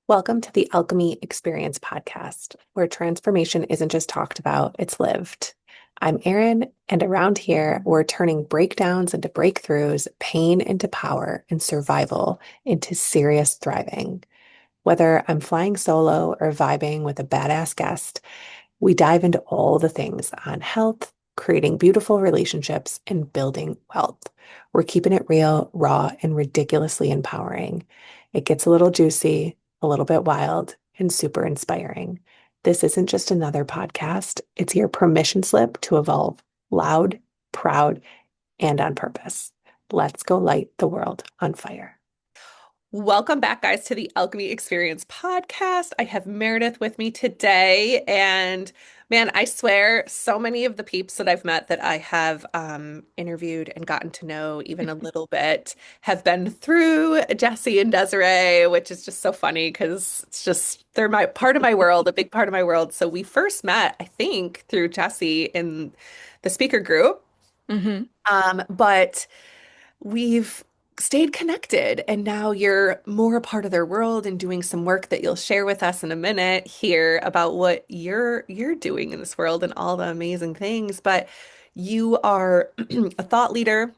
Welcome to the Alchemy Experience podcast, where transformation isn't just talked about, it's lived. I'm Erin, and around here, we're turning breakdowns into breakthroughs, pain into power, and survival into serious thriving. Whether I'm flying solo or vibing with a badass guest, we dive into all the things on health, creating beautiful relationships, and building wealth. We're keeping it real, raw, and ridiculously empowering. It gets a little juicy, a little bit wild, and super inspiring. This isn't just another podcast, it's your permission slip to evolve loud, proud, and on purpose. Let's go light the world on fire. Welcome back, guys, to the Alchemy Experience podcast. I have Meredith with me today. And man, I swear, so many of the peeps that I've met that I have interviewed and gotten to know even a little bit have been through Jesse and Desiree, which is just so funny because it's just, they're my part of my world, a big part of my world. So we first met, I think, through Jesse in the speaker group. Hmm. But we've stayed connected and now you're more a part of their world and doing some work that you'll share with us in a minute here about what you're doing in this world and all the amazing things. But you are a thought leader,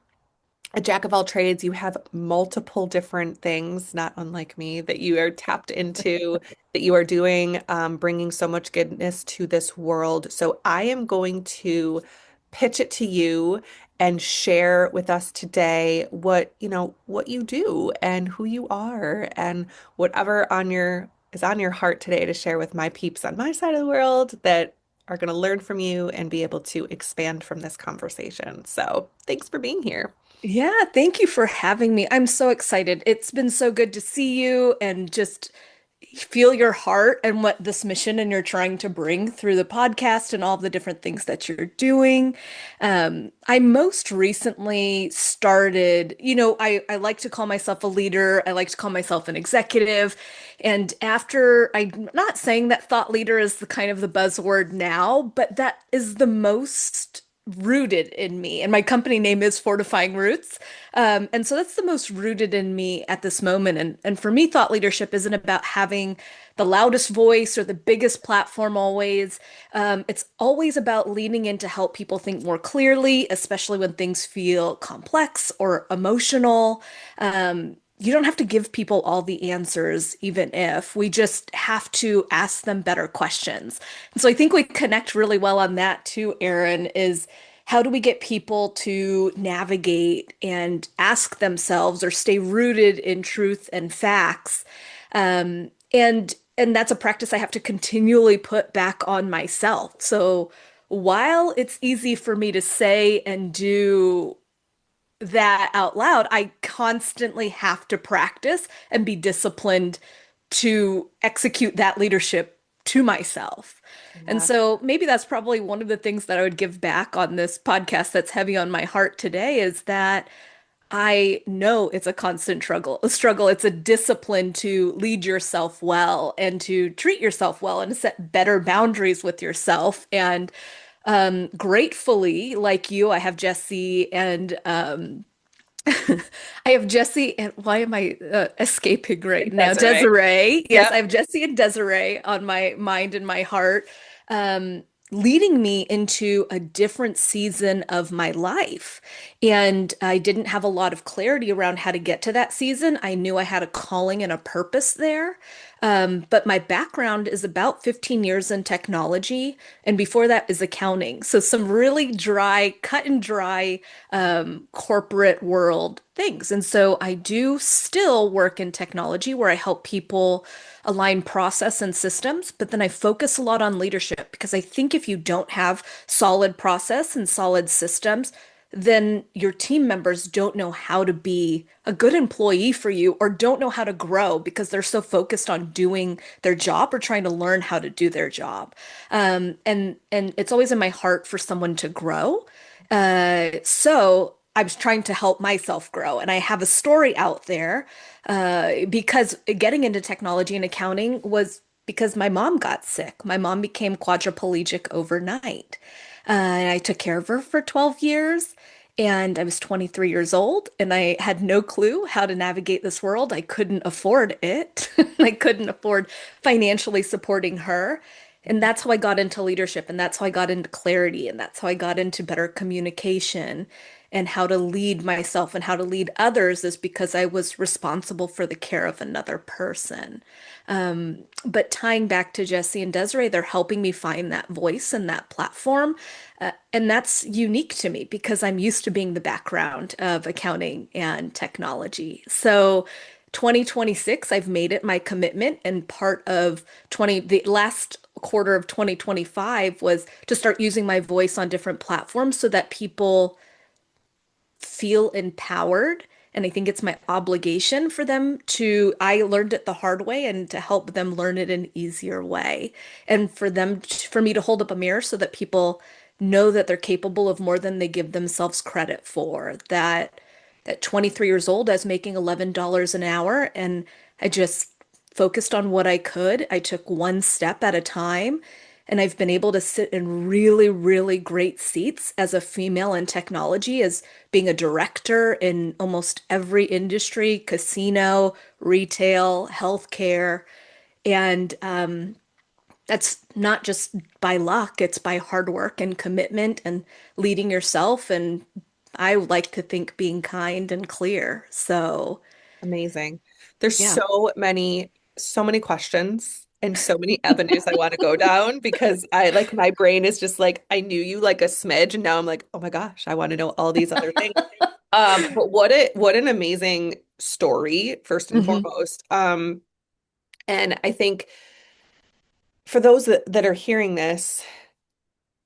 a jack of all trades. You have multiple different things, not unlike me, that you are tapped into, that you are doing, bringing so much goodness to this world. So I am going to pitch it to you and share with us today what you do and who you are and whatever on your is on your heart today to share with my peeps on my side of the world that are going to learn from you and be able to expand from this conversation. So, thanks for being here. Yeah, thank you for having me. I'm so excited. It's been so good to see you and just feel your heart and what this mission and you're trying to bring through the podcast and all the different things that you're doing. I most recently started, I like to call myself a leader. I like to call myself an executive. And I'm not saying that thought leader is the kind of the buzzword now, but that is the most rooted in me. And my company name is Fortifying Roots. And so that's the most rooted in me at this moment. And for me, thought leadership isn't about having the loudest voice or the biggest platform always. It's always about leaning in to help people think more clearly, especially when things feel complex or emotional. You don't have to give people all the answers, even if we just have to ask them better questions. And so I think we connect really well on that too, Erin, is how do we get people to navigate and ask themselves or stay rooted in truth and facts? And that's a practice I have to continually put back on myself. So while it's easy for me to say and do that out loud, I constantly have to practice and be disciplined to execute that leadership to myself. And Yeah. so maybe that's probably one of the things that I would give back on this podcast that's heavy on my heart today is that I know it's a constant struggle. It's a discipline to lead yourself well and to treat yourself well and to set better boundaries with yourself. And gratefully, like you, I have Jesse and I have Jesse and why am I escaping right now? Desiree. Desiree. Yes, I Yep. have Jesse and Desiree on my mind and my heart, um, leading me into a different season of my life. And I didn't have a lot of clarity around how to get to that season. I knew I had a calling and a purpose there. But my background is about 15 years in technology, and before that is accounting. So some really dry, cut and dry corporate world things. And so I do still work in technology where I help people align process and systems, but then I focus a lot on leadership because I think if you don't have solid process and solid systems, then your team members don't know how to be a good employee for you or don't know how to grow because they're so focused on doing their job or trying to learn how to do their job. And it's always in my heart for someone to grow. So I was trying to help myself grow, and I have a story out there because getting into technology and accounting was because my mom got sick. My mom became quadriplegic overnight. And I took care of her for 12 years. And I was 23 years old and I had no clue how to navigate this world. I couldn't afford it. I couldn't afford financially supporting her. And that's how I got into leadership. And that's how I got into clarity. And that's how I got into better communication and how to lead myself and how to lead others is because I was responsible for the care of another person. But tying back to Jesse and Desiree, they're helping me find that voice and that platform. And that's unique to me because I'm used to being the background of accounting and technology. So 2026, I've made it my commitment, and part of the last quarter of 2025 was to start using my voice on different platforms so that people feel empowered. And I think it's my obligation for them to, I learned it the hard way and to help them learn it an easier way. And for me to hold up a mirror so that people know that they're capable of more than they give themselves credit for. At 23 years old, I was making $11 an hour and I just focused on what I could. I took one step at a time. And I've been able to sit in really, really great seats as a female in technology, as being a director in almost every industry, casino, retail, healthcare. And that's not just by luck, it's by hard work and commitment and leading yourself. And I like to think being kind and clear. So, Amazing. There's yeah. so many questions and so many avenues I want to go down because I like my brain is just like I knew you like a smidge and now I'm like, oh my gosh, I want to know all these other things. But what an amazing story, first and Hmm. foremost. And I think for those that are hearing this,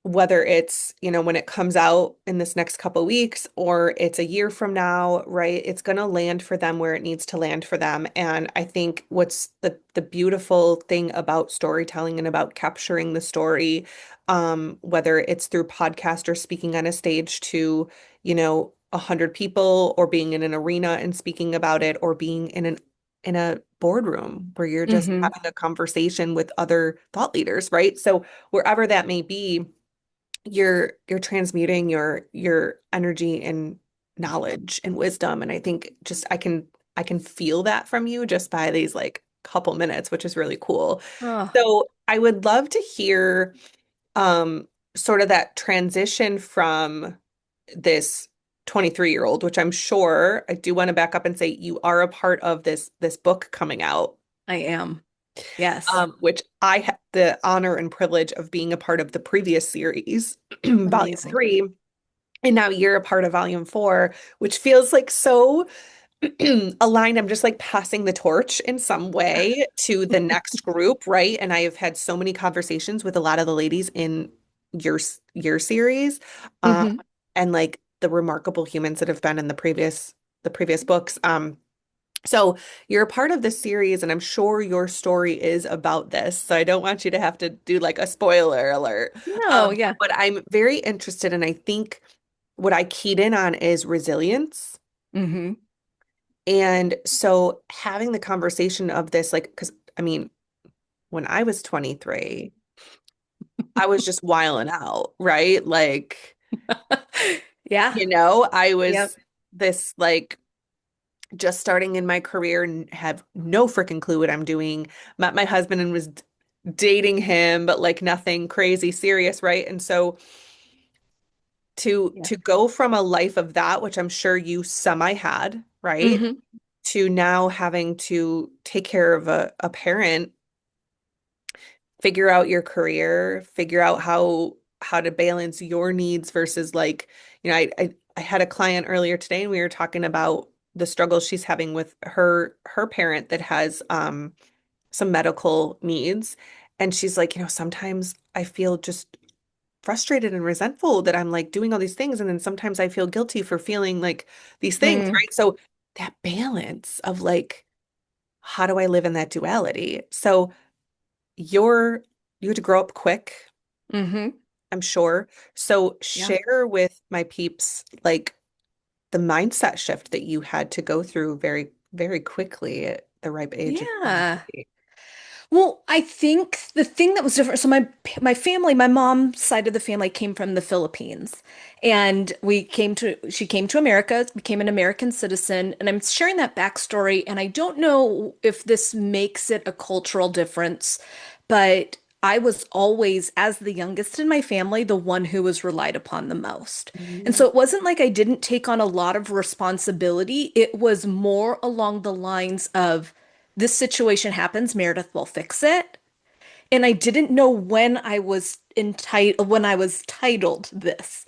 whether it's, when it comes out in this next couple weeks or it's a year from now, right? It's going to land for them where it needs to land for them. And I think what's the beautiful thing about storytelling and about capturing the story, whether it's through podcast or speaking on a stage to, 100 people or being in an arena and speaking about it or being in a boardroom where you're just Hmm. having a conversation with other thought leaders, right? So wherever that may be, you're transmuting your energy and knowledge and wisdom. And I think just I can feel that from you just by these like couple minutes, which is really cool. Oh, So I would love to hear um sort of that transition from this 23-year-old, which I'm sure I do want to back up and say you are a part of this book coming out, I am. Yes. which I had the honor and privilege of being a part of the previous series, volume Amazing. three. And now you're a part of volume four, which feels like so aligned. I'm just like passing the torch in some way to the next group, right? And I have had so many conversations with a lot of the ladies in your series, um, Hmm. and like the remarkable humans that have been in the previous books. So you're a part of this series, and I'm sure your story is about this. So I don't want you to have to do like a spoiler alert. No, yeah. But I'm very interested, and I think what I keyed in on is resilience. Hmm. And so having the conversation of this, like, because I mean, when I was 23, I was just wiling out, right? Like, Yeah. I Yep. was this like just starting in my career and have no freaking clue what I'm doing. Met my husband and was dating him, but like nothing crazy serious, right? And so to Yeah. to go from a life of that, which I'm sure you semi had, right? Hmm. To now having to take care of a parent, figure out your career, figure out how to balance your needs versus like, I had a client earlier today and we were talking about the struggles she's having with her parent that has some medical needs. And she's like, sometimes I feel just frustrated and resentful that I'm like doing all these things. And then sometimes I feel guilty for feeling like these things, Mm. right? So that balance of like, how do I live in that duality? So you're you had to grow up quick, Hmm. I'm sure. So Yeah. share with my peeps like the mindset shift that you had to go through very, very quickly at the ripe age of Yeah. 23. Well, I think the thing that was different, so my family, my mom's side of the family came from the Philippines. And she came to America, became an American citizen, and I'm sharing that backstory, and I don't know if this makes it a cultural difference, but I was always, as the youngest in my family, the one who was relied upon the most. And Mm. so it wasn't like I didn't take on a lot of responsibility. It was more along the lines of, this situation happens, Meredith will fix it. And I didn't know when I was titled this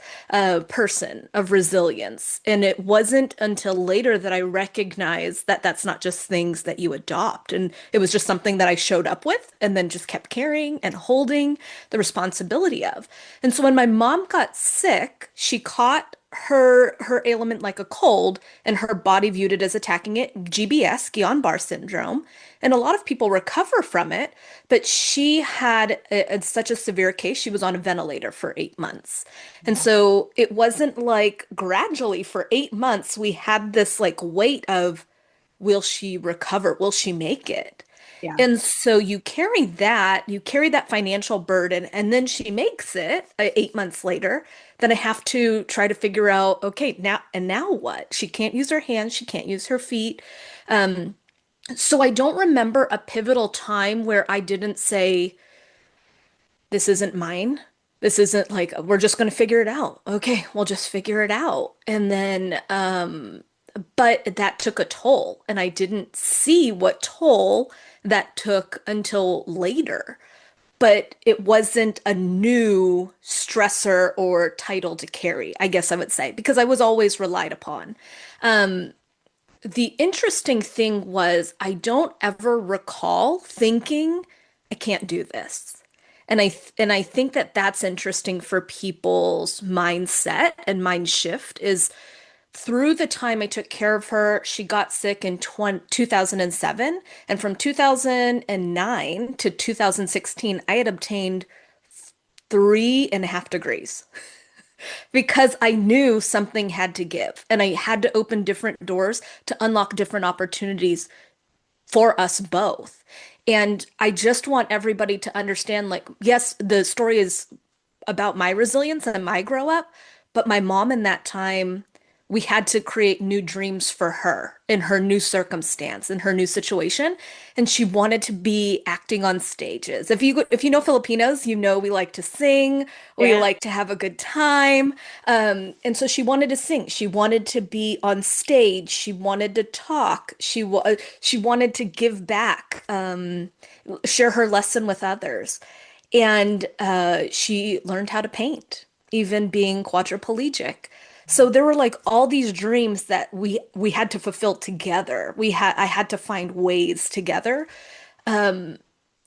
person of resilience. And it wasn't until later that I recognized that that's not just things that you adopt. And it was just something that I showed up with and then just kept carrying and holding the responsibility of. And so when my mom got sick, she caught her ailment like a cold, and her body viewed it as attacking it, GBS, Guillain-Barré syndrome. And a lot of people recover from it, but she had such a severe case, she was on a ventilator for 8 months. And so it wasn't like gradually for 8 months we had this like weight of, will she recover? Will she make it? Yeah. And so you carry that financial burden, and then she makes it 8 months later. Then I have to try to figure out, okay, now what? She can't use her hands, she can't use her feet. Um, so I don't remember a pivotal time where I didn't say, this isn't mine. This isn't like, we're just going to figure it out. Okay, we'll just figure it out. And then, but that took a toll, and I didn't see what toll that took until later. But it wasn't a new stressor or title to carry, I guess I would say, because I was always relied upon. Um, the interesting thing was, I don't ever recall thinking, I can't do this. And I think that that's interesting for people's mindset and mind shift is, through the time I took care of her, she got sick in 2007, and from 2009 to 2016, I had obtained 3.5 degrees because I knew something had to give, and I had to open different doors to unlock different opportunities for us both. And I just want everybody to understand, like, yes, the story is about my resilience and my grow up, but my mom in that time, we had to create new dreams for her in her new circumstance, in her new situation, and she wanted to be acting on stages. If you know Filipinos, you know we like to sing, we Yeah. like to have a good time, and so she wanted to sing. She wanted to be on stage. She wanted to talk. She wanted to give back, share her lesson with others. And she learned how to paint, even being quadriplegic. So there were like all these dreams that we had to fulfill together. I had to find ways together. Um,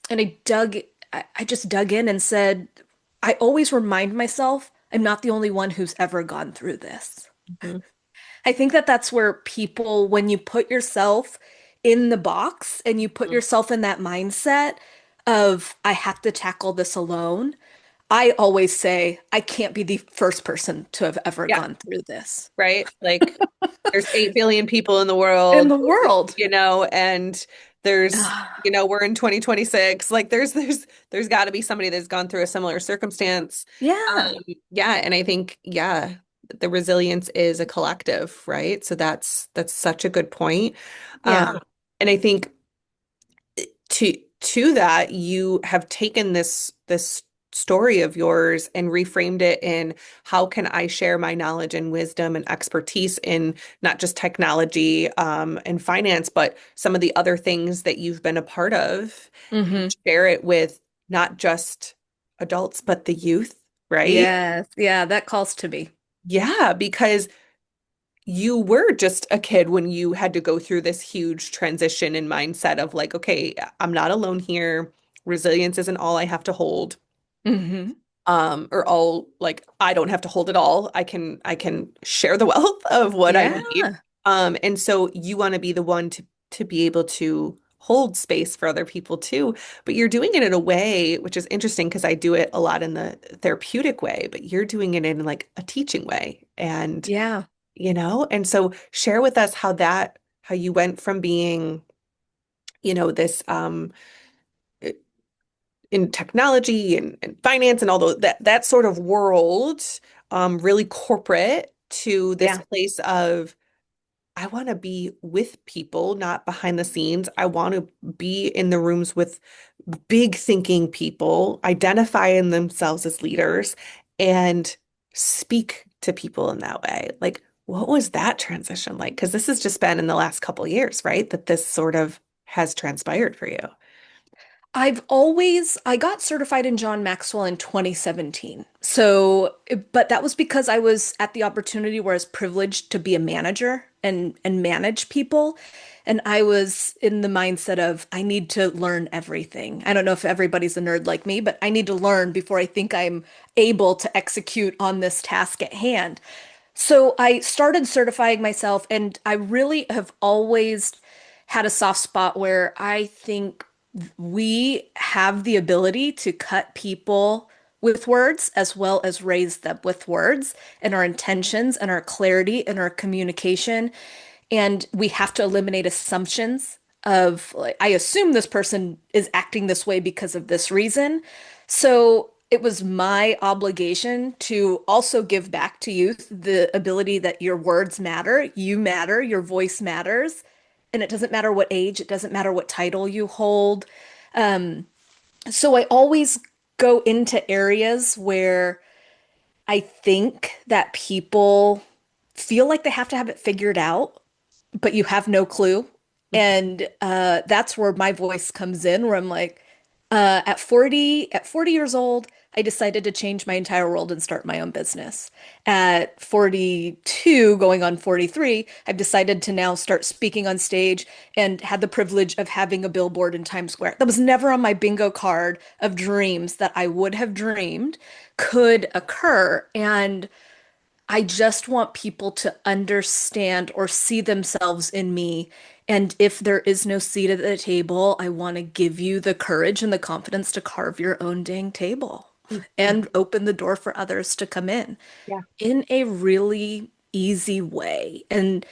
and I just dug in and said, I always remind myself I'm not the only one who's ever gone through this. Mhm. I think that that's where people, when you put yourself in the box and you put yourself in that mindset of, I have to tackle this alone, I always say, I can't be the first person to have ever Yeah. gone through this Right. Like there's 8 billion people in the in world, the world. and we're in 2026. Like there's got to be somebody that's gone through a similar circumstance. Um, Yeah. yeah, and I think the resilience is a collective, right? So that's such a good point. Yeah. And I think to that, you have taken this story of yours and reframed it in, how can I share my knowledge and wisdom and expertise in not just technology and finance, but some of the other things that you've been a part of, and Hmm. share it with not just adults, but the youth, right? Yes. Yeah, that calls to me. Yeah, because you were just a kid when you had to go through this huge transition in mindset of like, okay, I'm not alone here. Resilience isn't all I have to hold. Hmm. Or all, like, I don't have to hold it all. I can share the wealth of what I Yeah. need. And so you want to be the one to be able to hold space for other people too. But you're doing it in a way which is interesting, because I do it a lot in the therapeutic way, but you're doing it in like a teaching way. And Yeah. and so share with us how you went from being, this in technology and finance and all that sort of world, really corporate, to this Yeah. place of I want to be with people, not behind the scenes. I want to be in the rooms with big thinking people, identifying themselves as leaders, and speak to people in that way. Like, what was that transition like? Because this has just been in the last couple years, right? That this sort of has transpired for you. I got certified in John Maxwell in 2017. So, but that was because I was at the opportunity where I was privileged to be a manager and manage people. And I was in the mindset of I need to learn everything. I don't know if everybody's a nerd like me, but I need to learn before I think I'm able to execute on this task at hand. So I started certifying myself, and I really have always had a soft spot where I think we have the ability to cut people with words as well as raise them with words and our intentions and our clarity and our communication. And we have to eliminate assumptions of like, I assume this person is acting this way because of this reason. So it was my obligation to also give back to youth the ability that your words matter, you matter, your voice matters. And it doesn't matter what age, it doesn't matter what title you hold. Um, so I always go into areas where I think that people feel like they have to have it figured out, but you have no clue. And that's where my voice comes in, where I'm like, at 40 years old, I decided to change my entire world and start my own business. At 42, going on 43, I've decided to now start speaking on stage and had the privilege of having a billboard in Times Square. That was never on my bingo card of dreams that I would have dreamed could occur. And I just want people to understand or see themselves in me. And if there is no seat at the table, I want to give you the courage and the confidence to carve your own dang table Mhm. and open the door for others to come Yeah. in a really easy way. And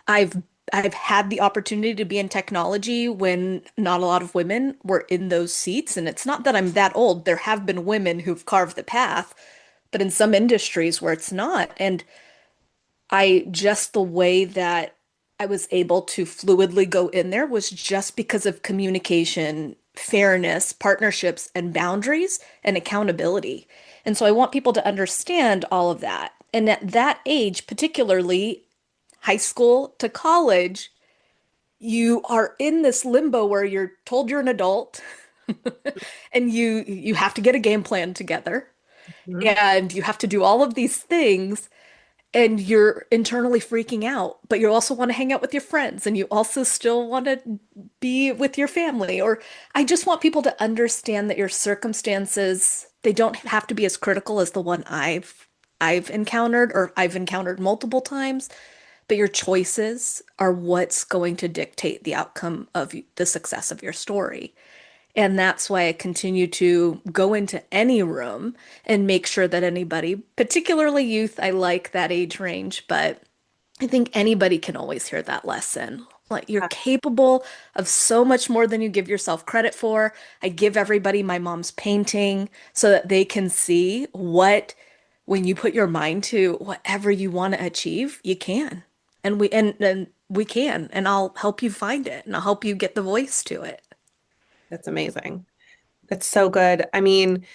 I've I've had the opportunity to be in technology when not a lot of women were in those seats. And it's not that I'm that old. There have been women who've carved the path, but in some industries where it's not. And I just the way that I was able to fluidly go in there was just because of communication, fairness, partnerships, and boundaries and accountability. And so I want people to understand all of that. And at that age, particularly high school to college, you are in this limbo where you're told you're an adult and you have to get a game plan together Mhm. and you have to do all of these things and you're internally freaking out, but you also want to hang out with your friends and you also still want to be with your family. Or I just want people to understand that your circumstances, they don't have to be as critical as the one I've encountered or I've encountered multiple times, but your choices are what's going to dictate the outcome of the success of your story. And that's why I continue to go into any room and make sure that anybody, particularly youth, I like that age range, but I think anybody can always hear that lesson. Like you're Yeah, capable of so much more than you give yourself credit for. I give everybody my mom's painting so that they can see what, when you put your mind to whatever you want to achieve, you can. And we can, and I'll help you find it and I'll help you get the voice to it. that's amazing. That's so good. I mean,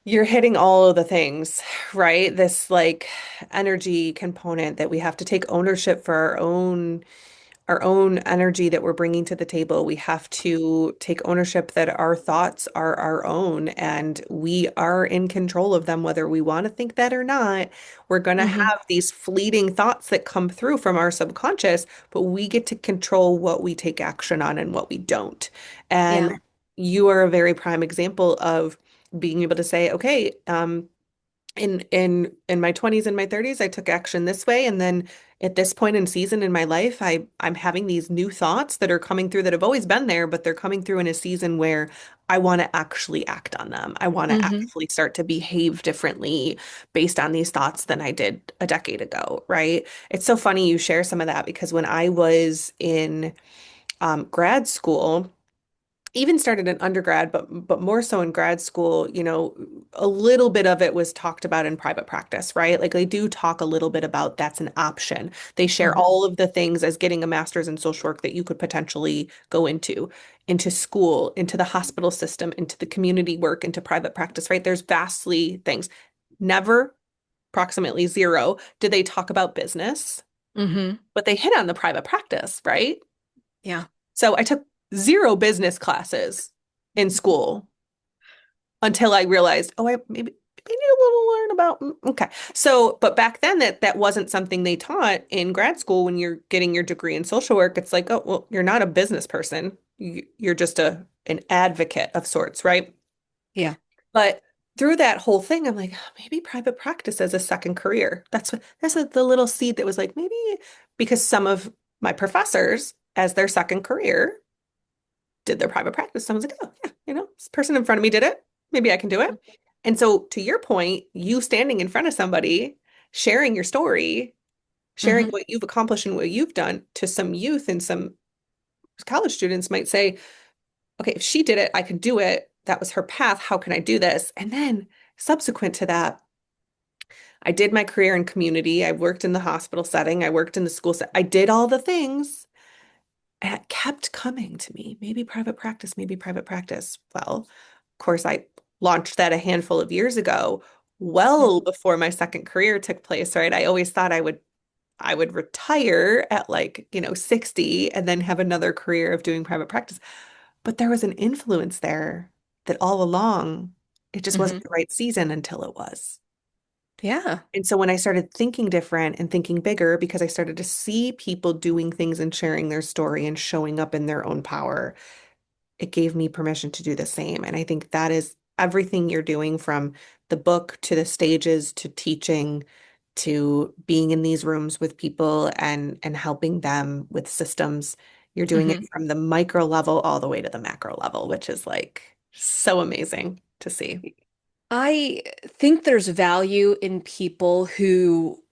you're hitting all of the things, right? This like energy component that we have to take ownership for our own energy that we're bringing to the table. We have to take ownership that our thoughts are our own and we are in control of them, whether we want to think that or not. We're going to Hmm. have these fleeting thoughts that come through from our subconscious, but we get to control what we take action on and what we don't. And Yeah. you are a very prime example of being able to say, okay, in my 20s and my 30s, I took action this way, and then at this point in season in my life, I'm having these new thoughts that are coming through that have always been there, but they're coming through in a season where I want to actually act on them. I want to Hmm. actually start to behave differently based on these thoughts than I did a decade ago, right? It's so funny you share some of that because when I was in grad school, even started in undergrad, but more so in grad school, a little bit of it was talked about in private practice, right? Like they do talk a little bit about that's an option. They share Mhm. all of the things as getting a master's in social work that you could potentially go into school, into the hospital system, into the community work, into private practice, right? There's vastly things. Never, approximately zero, did they talk about business, Hmm. but they hit on the private practice, right? Yeah. So I took zero business classes in school until I realized, oh, I maybe need a little learn about. Okay. So, but back then that wasn't something they taught in grad school when you're getting your degree in social work. It's like, oh, well, you're not a business person. You're just an advocate of sorts, right? Yeah. But through that whole thing, I'm like, "Oh, maybe private practice as a second career. The little seed that was like, maybe because some of my professors, as their second career, did their private practice. Someone's like, oh, yeah, this person in front of me did it. Maybe I can do it. And so, to your point, you standing in front of somebody, sharing your story, sharing Hmm. what you've accomplished and what you've done to some youth and some college students might say, okay, if she did it, I could do it. That was her path. How can I do this? And then, subsequent to that, I did my career in community. I worked in the hospital setting. I worked in the school set. I did all the things. And it kept coming to me. Maybe private practice, maybe private practice. Well, of course, I launched that a handful of years ago, well before my second career took place, right? I always thought I would retire at like, 60 and then have another career of doing private practice. But there was an influence there that all along it just Hmm. wasn't the right season until it was. Yeah. And so when I started thinking different and thinking bigger, because I started to see people doing things and sharing their story and showing up in their own power, it gave me permission to do the same. And I think that is everything you're doing from the book to the stages to teaching to being in these rooms with people and helping them with systems. You're doing it Hmm. from the micro level all the way to the macro level, which is like so amazing to see. I think there's value in people who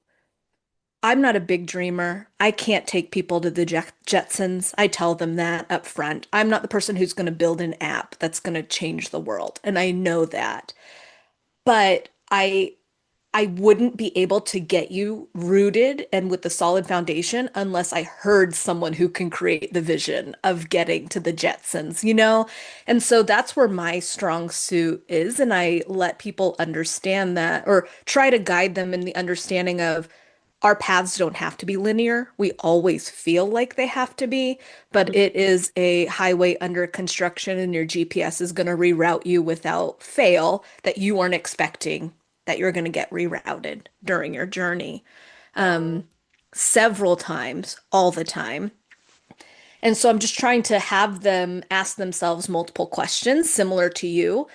I'm not a big dreamer. I can't take people to the Jetsons. I tell them that up front. I'm not the person who's going to build an app that's going to change the world, and I know that. But I wouldn't be able to get you rooted and with the solid foundation unless I heard someone who can create the vision of getting to the Jetsons, you know? And so that's where my strong suit is. And I let people understand that or try to guide them in the understanding of our paths don't have to be linear. We always feel like they have to be, but it is a highway under construction and your GPS is going to reroute you without fail that you weren't expecting that you're going to get rerouted during your journey several times, all the time. And so I'm just trying to have them ask themselves multiple questions, similar to you.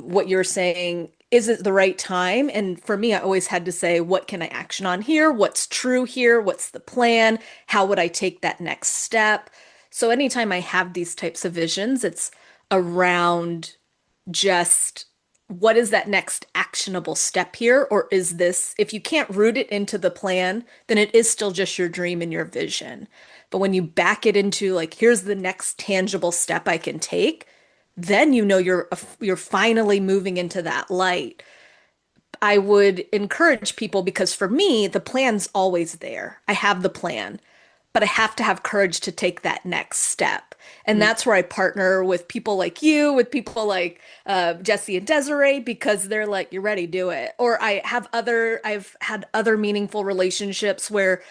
What you're saying, is it the right time? And for me, I always had to say, what can I action on here? What's true here? What's the plan? How would I take that next step? So anytime I have these types of visions, it's around just what is that next actionable step here? Or is this, if you can't root it into the plan, then it is still just your dream and your vision. But when you back it into like, here's the next tangible step I can take, then you know you're finally moving into that light. I would encourage people because for me, the plan's always there. I have the plan, but I have to have courage to take that next step. And Mhm. that's where I partner with people like you, with people like Jesse and Desiree, because they're like, you're ready, do it. Or I've had other meaningful relationships where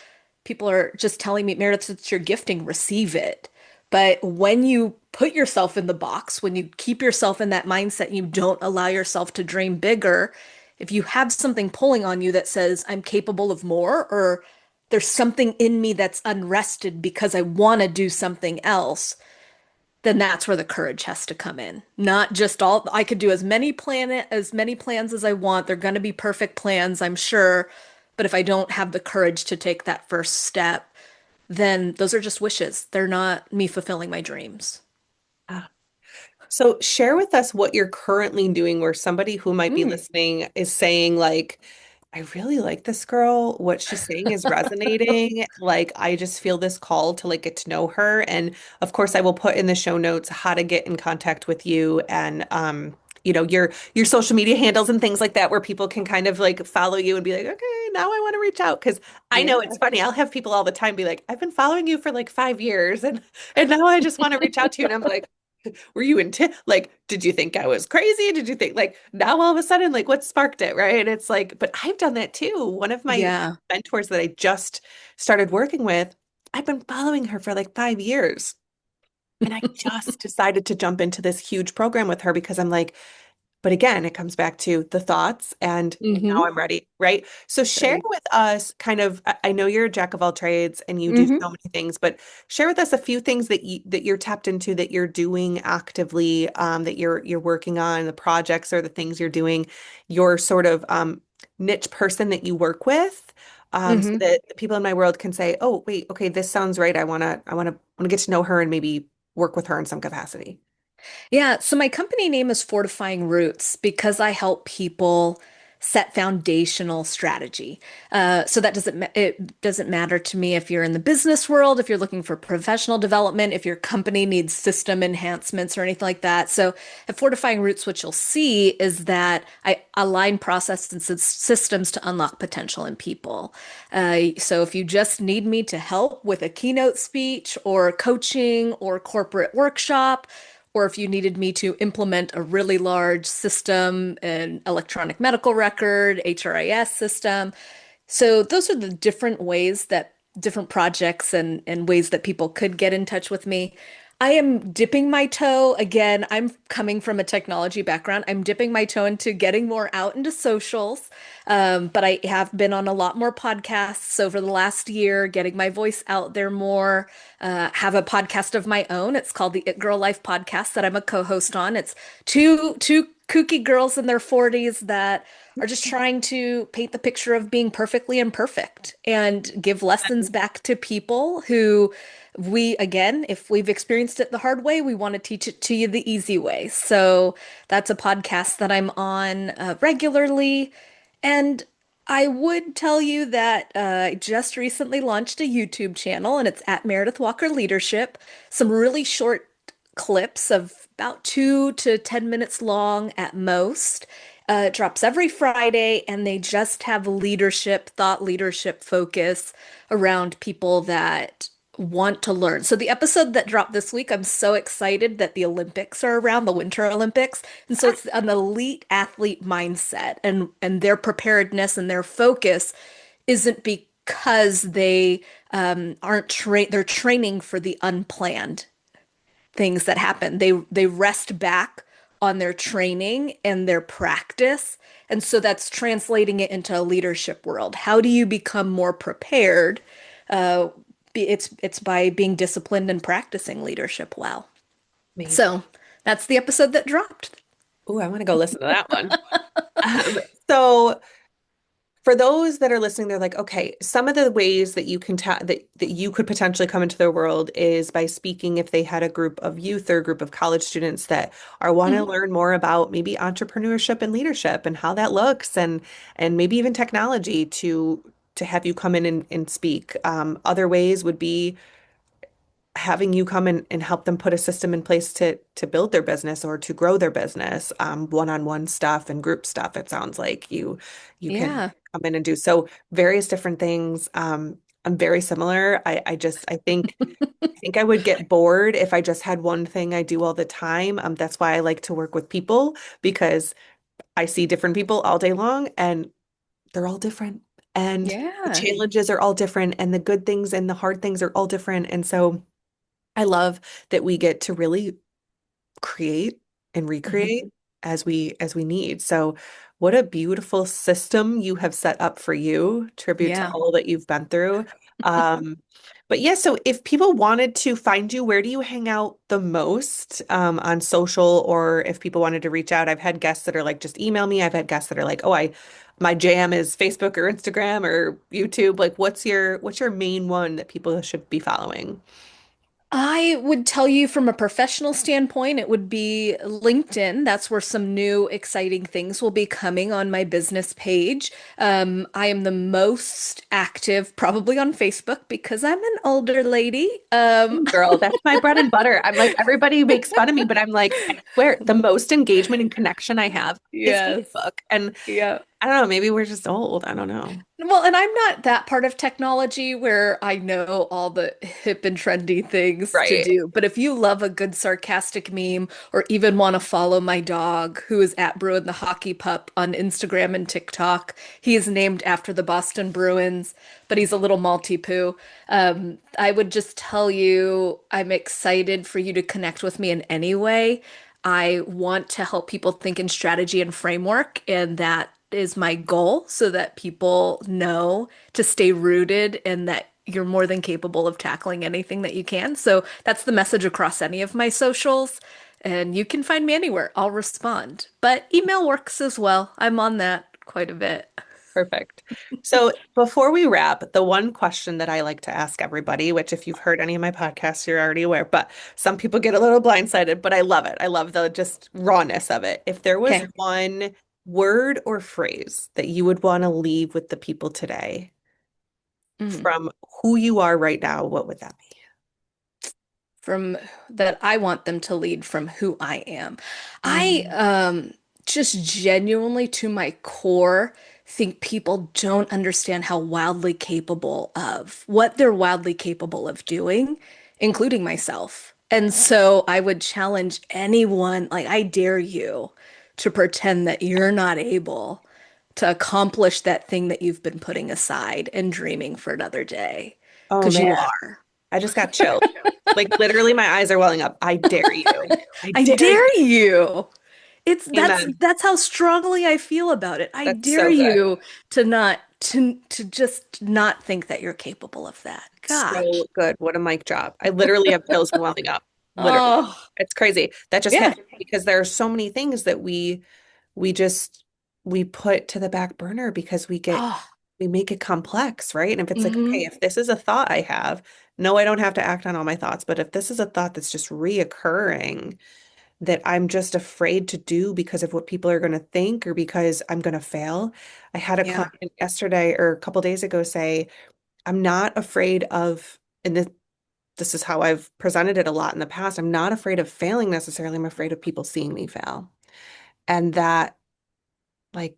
people are just telling me, Meredith, it's your gifting, receive it. But when you put yourself in the box, when you keep yourself in that mindset, you don't allow yourself to dream bigger. If you have something pulling on you that says, I'm capable of more, or there's something in me that's unrested because I want to do something else, then that's where the courage has to come in. Not just all I could do as many plans as I want. They're going to be perfect plans, I'm sure. But if I don't have the courage to take that first step, then those are just wishes. They're not me fulfilling my dreams. Ah. So share with us what you're currently doing where somebody who might be Mm. listening is saying like, I really like this girl. What she's saying is resonating. Like, I just feel this call to like get to know her. And of course, I will put in the show notes how to get in contact with you and your social media handles and things like that where people can kind of like follow you and be like, okay, now I want to reach out. Because I know Yeah. it's funny. I'll have people all the time be like, I've been following you for like 5 years and now I just want to reach out to you. And I'm like, were you into like, did you think I was crazy? Did you think like now all of a sudden, like what sparked it, right? And it's like, but I've done that too. One of my Yeah. mentors that I just started working with, I've been following her for like 5 years. And I just decided to jump into this huge program with her because I'm like, but again, it comes back to the thoughts and now Hmm. I'm ready, right? So share Right. with us kind of, I know you're a jack of all trades and you do Hmm. so many things, but share with us a few things that you're tapped into that you're doing actively, that you're working on, the projects or the things you're doing, your sort of niche person that you work with. So Hmm. that the people in my world can say, "Oh, wait, okay, this sounds right. I want to get to know her and maybe work with her in some capacity." Yeah, so my company name is Fortifying Roots because I help people set foundational strategy. So that it doesn't matter to me if you're in the business world, if you're looking for professional development, if your company needs system enhancements or anything like that. So at Fortifying Roots, what you'll see is that I align process and systems to unlock potential in people. So if you just need me to help with a keynote speech or coaching or corporate workshop, or if you needed me to implement a really large system, an electronic medical record, HRIS system. So those are the different ways that different projects and ways that people could get in touch with me. I am dipping my toe again. I'm coming from a technology background. I'm dipping my toe into getting more out into socials. But I have been on a lot more podcasts over the last year, getting my voice out there more. Have a podcast of my own. It's called the It Girl Life podcast that I'm a co-host on. It's two kooky girls in their 40s that are just trying to paint the picture of being perfectly imperfect and give lessons back to people who again, if we've experienced it the hard way, we want to teach it to you the easy way. So that's a podcast that I'm on regularly. And I would tell you that I just recently launched a YouTube channel and it's at Meredith Walker Leadership. Some really short clips of about 2 to 10 minutes long at most. It drops every Friday, and they just have leadership, thought leadership focus around people that want to learn. So the episode that dropped this week, I'm so excited that the Olympics are around, the Winter Olympics. And so it's an elite athlete mindset and their preparedness and their focus isn't because they aren't they're training for the unplanned things that happen. They rest back on their training and their practice. And so that's translating it into a leadership world. How do you become more prepared? Uh, it's by being disciplined and practicing leadership well. Amazing. So that's the episode that dropped. Oh, I want to go listen to that one. Um, so for those that are listening, they're like, okay, some of the ways that you can that you could potentially come into their world is by speaking if they had a group of youth or a group of college students that are want to Mhm. learn more about maybe entrepreneurship and leadership and how that looks and maybe even technology to have you come in and speak. Other ways would be having you come in and help them put a system in place to build their business or to grow their business, one-on-one stuff and group stuff. It sounds like you can Yeah. come in and do so various different things. I'm very similar. I think I would get bored if I just had one thing I do all the time. That's why I like to work with people because I see different people all day long and they're all different. And the Yeah. challenges are all different and the good things and the hard things are all different. And so I love that we get to really create and Mhm. recreate as we need. So what a beautiful system you have set up for you. Tribute to Yeah. all that you've been through. Um, but yeah, so if people wanted to find you, where do you hang out the most on social, or if people wanted to reach out? I've had guests that are like, just email me. I've had guests that are like, oh, I my jam is Facebook or Instagram or YouTube. Like, what's your main one that people should be following? I would tell you from a professional standpoint, it would be LinkedIn. That's where some new exciting things will be coming on my business page. I am the most active probably on Facebook because I'm an older lady. Girl, that's my bread and butter. I'm like, everybody makes fun of me, but I'm like, I swear, the most engagement and connection I have is Yes. Facebook. And Yeah. I don't know, maybe we're just old. I don't know. Well, and I'm not that part of technology where I know all the hip and trendy things to Right. do. But if you love a good sarcastic meme or even want to follow my dog, who is at Bruin the Hockey Pup on Instagram and TikTok, he is named after the Boston Bruins, but he's a little Maltipoo. I would just tell you I'm excited for you to connect with me in any way. I want to help people think in strategy and framework, and that is my goal so that people know to stay rooted and that you're more than capable of tackling anything that you can. So that's the message across any of my socials. And you can find me anywhere. I'll respond. But email works as well. I'm on that quite a bit. Perfect. So before we wrap, the one question that I like to ask everybody, which if you've heard any of my podcasts, you're already aware, but some people get a little blindsided, but I love it. I love the just rawness of it. If there was Okay. one word or phrase that you would want to leave with the people today Mm. from who you are right now, what would that be? From that I want them to lead from who I am. I Mm. just genuinely to my core think people don't understand how wildly capable of what they're wildly capable of doing, including myself. And so I would challenge anyone, like I dare you to pretend that you're not able to accomplish that thing that you've been putting aside and dreaming for another day, Oh because you man, are. I just got chills. Like literally my eyes are welling up. I dare you. I I dare you. dare you. It's Amen. that's how strongly I feel about it. I That's dare so good. you to not to just not think that you're capable of that. So Gosh. good. What a mic drop. I literally have chills welling up. Literally. Oh, It's crazy. That just yeah. hit me because there are so many things that we just we put to the back burner because Oh, we make it complex, right? And if it's like, okay, hmm. if this is a thought I have, no, I don't have to act on all my thoughts. But if this is a thought that's just reoccurring that I'm just afraid to do because of what people are going to think or because I'm going to fail. I had a Yeah. client yesterday or a couple days ago say, I'm not afraid of, and this is how I've presented it a lot in the past. I'm not afraid of failing necessarily. I'm afraid of people seeing me fail. And that like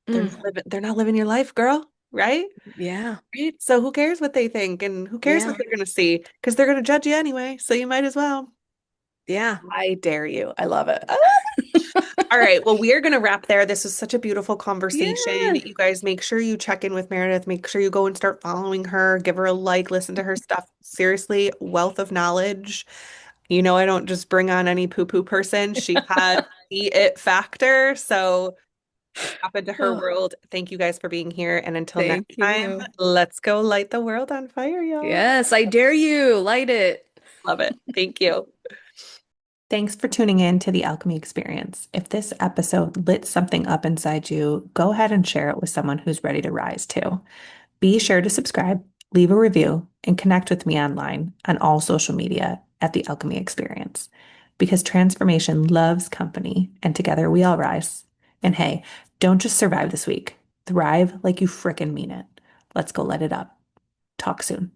Mm. they're not living your life, girl, right? Yeah. Right? So who cares what they think and who cares what Yeah. they're going to see? Because they're going to judge you anyway. So you might as well. Yeah. I dare you. I love it. All right. Well, we are going to wrap there. This was such a beautiful conversation. Yeah. You guys make sure you check in with Meredith. Make sure you go and start following her. Give her a like, listen to her stuff. Seriously, wealth of knowledge. You know, I don't just bring on any poo-poo person. She has the it factor. So tap into her Oh, world. Thank you guys for being here. And until next thank time, you. let's go light the world on fire, y'all. Yes, I dare you. Light it. Love it. Thank you. Thanks for tuning in to the Alchemy Experience. If this episode lit something up inside you, go ahead and share it with someone who's ready to rise too. Be sure to subscribe, leave a review, and connect with me online on all social media at the Alchemy Experience. Because transformation loves company, and together we all rise. And hey, don't just survive this week. Thrive like you frickin' mean it. Let's go let it up. Talk soon.